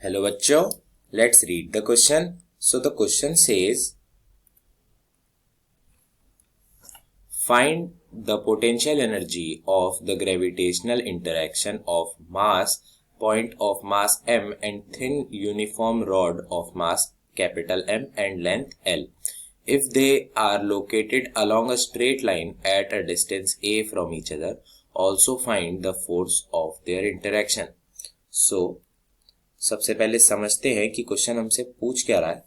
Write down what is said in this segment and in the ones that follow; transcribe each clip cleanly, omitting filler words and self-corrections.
Hello बच्चों, let's read the question. So the question says find the potential energy of the gravitational interaction of mass point of mass m and thin uniform rod of mass capital M and length L if they are located along a straight line at a distance a from each other. Also find the force of their interaction. So सबसे पहले समझते हैं कि question हमसे पूछ क्या रहा है.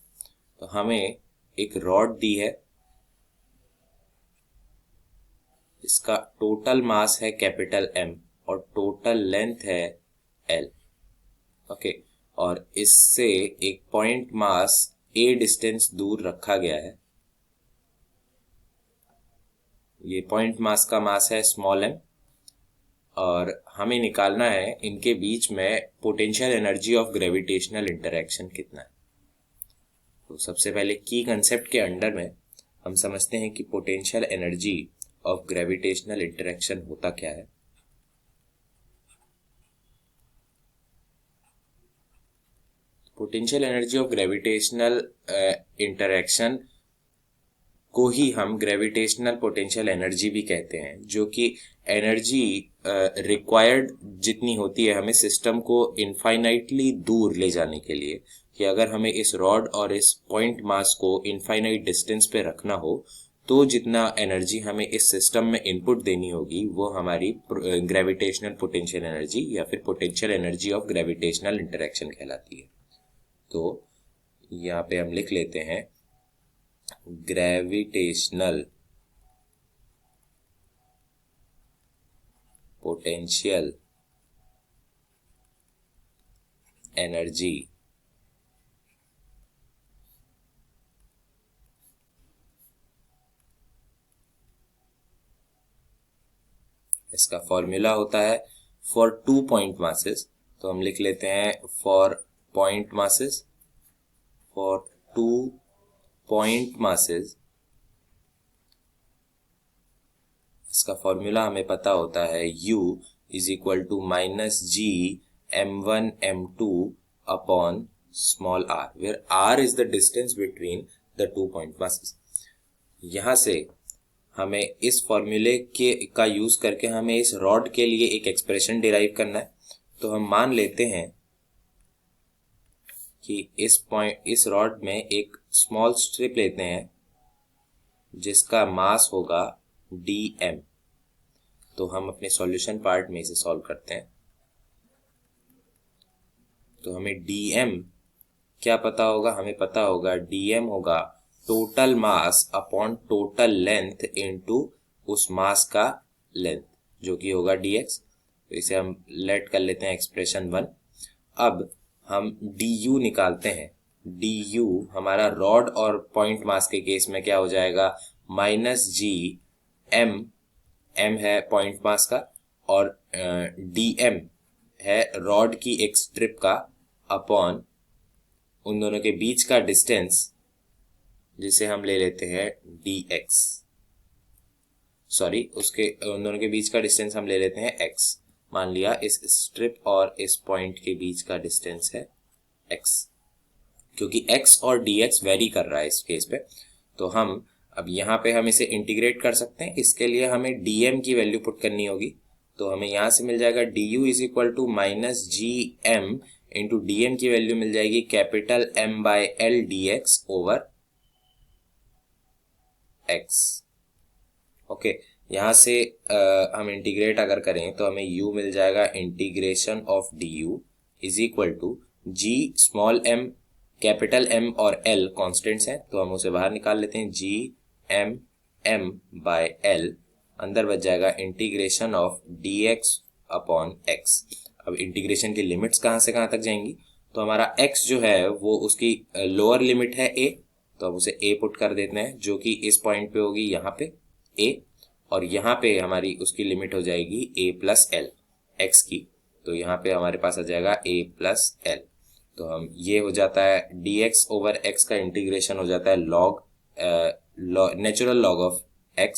तो हमें एक रॉड दी है, इसका टोटल मास है कैपिटल M और टोटल लेंथ है L. ओके, और इससे एक पॉइंट मास A डिस्टेंस दूर रखा गया है. ये पॉइंट मास का मास है स्मॉल m और हमें निकालना है इनके बीच में potential energy of gravitational interaction कितना है. तो सबसे पहले की कंसेप्ट के अंडर में हम समझते हैं कि potential energy of gravitational interaction होता क्या है. Potential energy of gravitational interaction को ही हम ग्रेविटेशनल पोटेंशियल एनर्जी भी कहते हैं, जो कि एनर्जी रिक्वायर्ड जितनी होती है हमें सिस्टम को इनफाइनाइटली दूर ले जाने के लिए, कि अगर हमें इस रॉड और इस पॉइंट मास को इनफाइनाइट डिस्टेंस पे रखना हो तो जितना एनर्जी हमें इस सिस्टम में इनपुट देनी होगी वो हमारी ग्रेविटेशनल पोटेंशियल एनर्जी या फिर potential energy of gravitational interaction कहलाती है. तो यहाँ पे हम लिख लेते हैं ग्रेविटेशनल पोटेंशियल एनर्जी इसका फॉर्मूला होता है फॉर टू पॉइंट मासेस. तो हम लिख लेते हैं for point masses, for two point masses इसका फॉर्मूला हमें पता होता है U is equal to minus g m1 m2 upon small r, where r is the distance between the two point masses. यहां से हमें इस फॉर्मूले का यूज करके हमें इस रॉड के लिए एक एक्सप्रेशन डिराइव करना है. तो हम मान लेते हैं कि इस रॉड में एक स्मॉल स्ट्रिप लेते हैं जिसका मास होगा dm. तो हम अपने सॉल्यूशन पार्ट में इसे सॉल्व करते हैं. तो हमें dm क्या पता होगा, हमें पता होगा dm होगा total mass upon total length into उस मास का लेंथ जो कि होगा dx. तो इसे हम लेट कर लेते हैं एक्सप्रेशन 1. अब हम du निकालते हैं. du हमारा रॉड और पॉइंट मास के केस में क्या हो जाएगा, माइनस जी m है पॉइंट मास का और dm है रॉड की एक स्ट्रिप का अपॉन उन दोनों के बीच का डिस्टेंस जिसे हम ले लेते हैं dx. उसके उन दोनों के बीच का डिस्टेंस हम ले लेते हैं x. मान लिया इस स्ट्रिप और इस पॉइंट के बीच का डिस्टेंस है x, क्योंकि x और dx वेरी कर रहा है इस केस पे. तो हम अब यहाँ पे हम इसे इंटीग्रेट कर सकते हैं. इसके लिए हमें dm की वैल्यू पुट करनी होगी. तो हमें यहाँ से मिल जाएगा du is equal to minus g m into dm की वैल्यू मिल जाएगी capital M by L dx over x. Okay, यहाँ से हम इंटीग्रेट अगर करें तो हमें u मिल जाएगा integration of du is equal to g small m capital M और L कॉन्स्टेंट्स हैं तो हम उसे बाहर निकाल लेते हैं. g m बाय L अंदर बच जाएगा integration of dx upon x. अब इंटीग्रेशन की लिमिट्स कहाँ से कहाँ तक जाएंगी, तो हमारा x जो है वो उसकी लोअर लिमिट है a, तो अब उसे a पुट कर देते हैं जो कि इस पॉइंट पे होगी यहाँ पे a, और यहाँ पे हमारी उसकी लिमिट हो जाएगी a प्लस एल x की. तो यहाँ पे हमारे पास आ जाएगा a प्लस एल. तो हम ये हो जाता है dx ओवर x का इंटीग्रेशन हो जाता है log natural log of x.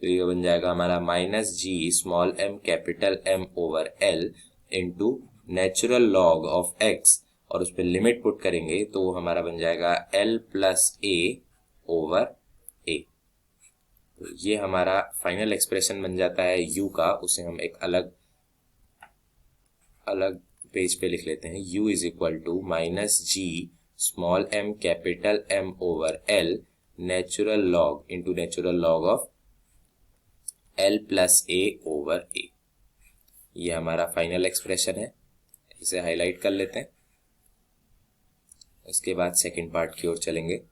तो ये बन जाएगा हमारा minus g small m capital M over L into natural log of x और उस पर लिमिट पुट करेंगे तो हमारा बन जाएगा L प्लस ए ओवर ए। तो ये हमारा फाइनल एक्सप्रेशन बन जाता है u का। उसे हम एक अलग पेज पे लिख लेते हैं। u is equal to minus g small m capital M over L natural log into natural log of L plus a over a. ये हमारा फाइनल एक्सप्रेशन है, इसे हाईलाइट कर लेते हैं। इसके बाद सेकंड पार्ट की ओर चलेंगे।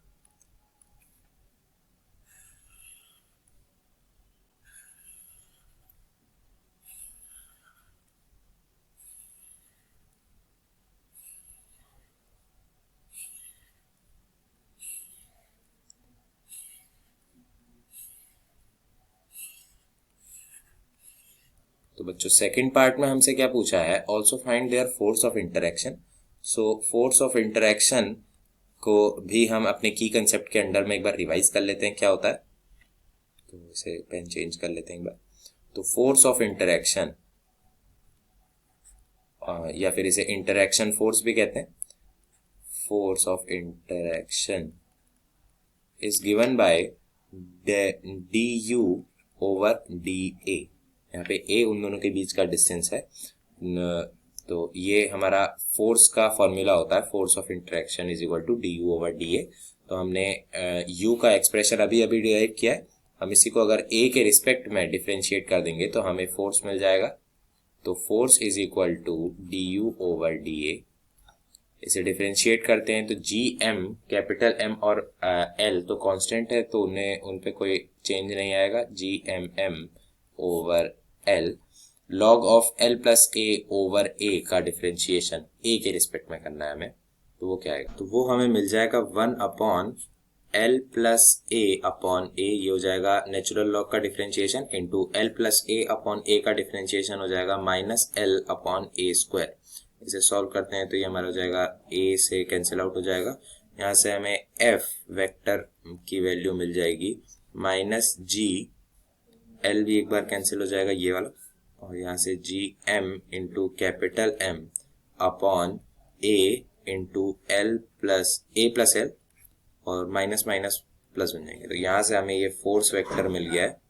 तो बच्चों सेकंड पार्ट में हमसे क्या पूछा है, also find their force of interaction. So force of interaction को भी हम अपने की कंसेप्ट के अंडर में एक बार रिवाइज कर लेते हैं क्या होता है। तो इसे पेन चेंज कर लेते हैं एक बार। तो फोर्स ऑफ इंटरेक्शन या फिर इसे इंटरेक्शन फोर्स भी कहते हैं। Force of interaction is given by D u over d ए। यहाँ पे ए उन दोनों के बीच का डिस्टेंस है। तो ये हमारा फोर्स का फॉर्मूला होता है, force of interaction is equal to d u over d a. तो हमने यू का एक्सप्रेशन अभी डिराइव किया है। हम इसी को अगर ए के रिस्पेक्ट में डिफ्रेंशिएट कर देंगे तो हमें फोर्स मिल जाएगा। तो force is equal to d u over d a. इसे डिफ्रेंशिएट करते हैं तो जी एम कैपिटल एम और एल तो कांस्टेंट है, तो उन पे कोई चेंज नहीं आएगा। G m over l log of l plus a over a का डिफ्रेंशिएशन ए के रिस्पेक्ट में करना है हमें। तो वो क्या आएगा, तो वो हमें मिल जाएगा 1 अपॉन एल प्लस ए अपॉन ए। ये हो जाएगा नेचुरल लॉग का डिफ्रेंशिएशन इंटू एल प्लस ए अपॉन ए का डिफ्रेंशिएशन हो जाएगा माइनस एल अपॉन ए स्क्वायर। इसे सॉल्व करते हैं तो ये हमारा हो जाएगा ए से कैंसिल आउट हो जाएगा। यहाँ से हमें एफ वेक्टर की वैल्यू मिल जाएगी माइनस जी एल भी एक बार कैंसिल हो जाएगा ये वाला, और यहाँ से g m into capital m upon a into l plus a plus l और माइनस माइनस प्लस बन जाएंगे। तो यहाँ से हमें ये फोर्स वेक्टर मिल गया है।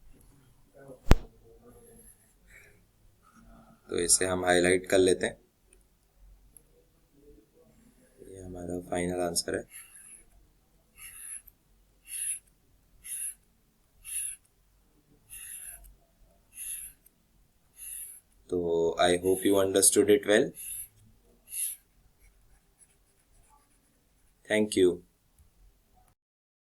तो इसे हम हाईलाइट कर लेते हैं। ये हमारा फाइनल आंसर है। तो I hope you understood it well. Thank you.